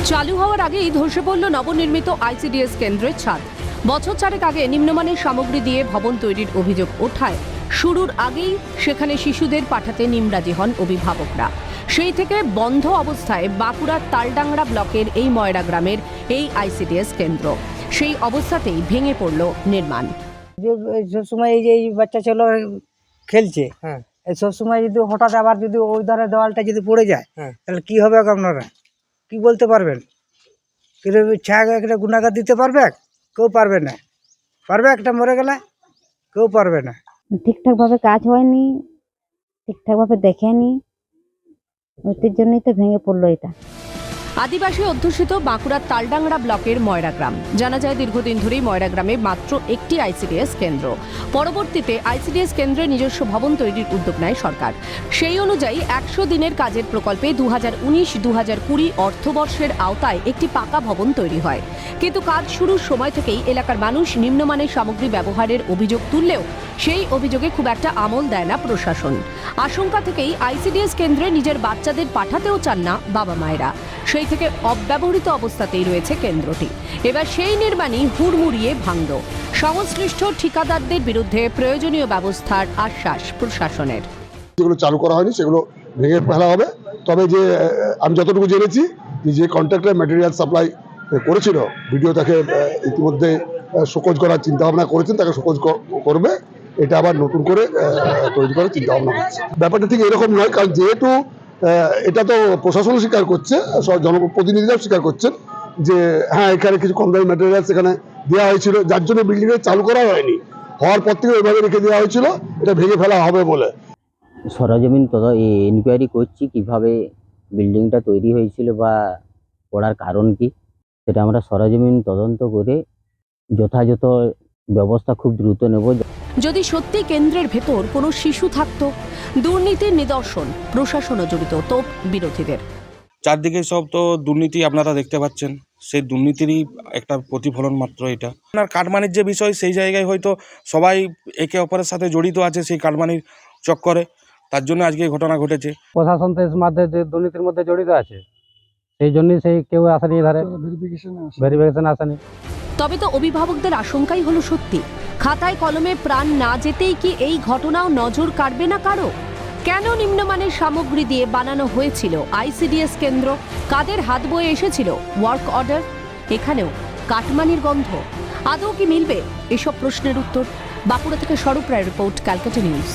চালু হওয়ার আগেই ধসে পড়ল নবনির্মিত আইসিডিএস কেন্দ্রের ছাদ। বছর চারেক আগে নিম্নমানের সামগ্রী দিয়ে ভবন তৈরির অভিযোগ ওঠায় শুরুর আগেই সেখানে শিশুদের পাঠাতে নিমরাজি হন অভিভাবকরা। সেই থেকে বন্ধ অবস্থায় বাঁকুড়ার তালডাংরা ব্লকের এই ময়রা গ্রামের এই আইসিডিএস কেন্দ্র। সেই অবস্থাতেই ভেঙে পড়ল নির্মাণ। সবসময় এই যে বাচ্চা ছেলে খেলছে, সব সময় যদি হঠাৎ আবার যদি ওই ধারে দেওয়ালটা যদি পড়ে যায় তাহলে কি হবে আপনারা কি বলতে পারবেন? ছাগ একটা গুণাগার দিতে পারবে? কেউ পারবে না। পারবে একটা মরে গেলে? কেউ পারবে না। ঠিকঠাকভাবে কাজ হয়নি, ঠিকঠাকভাবে দেখেনি, ওইটির জন্যই তো ভেঙে পড়লো এটা। আদিবাসী অধ্যুষিত বাঁকুড়ার তালডাংরা ব্লকের ময়রা গ্রাম। জানা যায় দীর্ঘদিন ধরেই ময়রা গ্রামে মাত্র একটি আইসিডিএস কেন্দ্র। পরবর্তীতে আইসিডিএস কেন্দ্রে নিজস্ব ভবন তৈরির উদ্যোগ নেয় সরকার। সেই অনুযায়ী 100 দিনের কাজের প্রকল্পে 2019-2020 অর্থবর্ষের আওতায় একটি পাকা ভবন তৈরি হয়। কিন্তু কাজ শুরুর সময় থেকেই এলাকার মানুষ নিম্নমানের সামগ্রী ব্যবহারের অভিযোগ তুললেও সেই অভিযোগে খুব একটা আমল দেয় না প্রশাসন। আশঙ্কা থেকেই আইসিডিএস কেন্দ্রে নিজের বাচ্চাদের পাঠাতেও চান না বাবা মায়েরা। সেই থেকে অব্যবহৃত অবস্থাতেই রয়েছে কেন্দ্রটি। এবার সেই নির্মাণই হুড়মুড়িয়ে ভাঙল। সংশ্লিষ্ট ঠিকাদারদের বিরুদ্ধে প্রয়োজনীয় ব্যবস্থার আশ্বাস প্রশাসনের। যেগুলো চালু করা হয়নি সেগুলো ভেঙে ফেলা হবে। তবে যে আমি যতটুকু জেনেছি যে কন্ট্রাক্টর ম্যাটেরিয়াল সাপ্লাই করেছিল, ভিডিও তাকে ইতিমধ্যে শোকজ করার চিন্তাভাবনা করেছেন, তাকে শোকজ করবে। এটা আবার নতুন করে তৈরি করার চিন্তাভাবনা হচ্ছে। ব্যাপারটা ঠিক এরকম নয়, কারণ যেহেতু এটা তো প্রশাসন স্বীকার করছে, জনপ্রতিনিধিরাও স্বীকার করছেন যে হ্যাঁ এখানে কিছু কম দামি ম্যাটেরিয়ালস এখানে দেওয়া হয়েছিল, যার জন্য বিল্ডিংটা চালু করা হয়নি। হওয়ার পর থেকে ওইভাবে রেখে দেওয়া হয়েছিল, এটা ভেঙে ফেলা হবে বলে। সরেজমিন ইনকোয়ারি করছি কিভাবে বিল্ডিংটা তৈরি হয়েছিল বা করার কারণ কি, সেটা আমরা সরেজমিন তদন্ত করে যথাযথ ব্যবস্থা খুব দ্রুত নেব। যদি সত্যি কেন্দ্রের ভেতর কোনো শিশু থাকতো, দুর্নীতির নিদর্শন, প্রশাসনও জড়িত তোপ বিরোধীদের। চারদিকে সব তো দুর্নীতি আপনারা দেখতে পাচ্ছেন, সেই দুর্নীতিরই একটা প্রতিফলন মাত্র এটা। আপনার কাটমানির যে বিষয়, সেই জায়গায় হয়তো সবাই একে অপরের সাথে জড়িত আছে সেই কাটমানির চক্করে, তার জন্য আজকে এই ঘটনা ঘটেছে। প্রশাসন তো এর মধ্যে যে দুর্নীতির মধ্যে জড়িত আছে, সেই জন্যই সেই কেউ আসেনি, এধারে ভেরিফিকেশন আসেনি। তবে তো অভিভাবকদের আশঙ্কাই হলো সত্যি। খাতায় কলমে প্রাণ না যেতেই কি এই ঘটনাও নজর কাড়বে না কারো? কেন নিম্নমানের সামগ্রী দিয়ে বানানো হয়েছিল আইসিডিএস কেন্দ্র? কাদের হাত বয়ে এসেছিল ওয়ার্ক অর্ডার? এখানেও কাটমানির গন্ধ। আদৌ কি মিলবে এসব প্রশ্নের উত্তর? বাঁকুড়া থেকে স্বরূপ রায়ের রিপোর্ট, ক্যালকাটা নিউজ।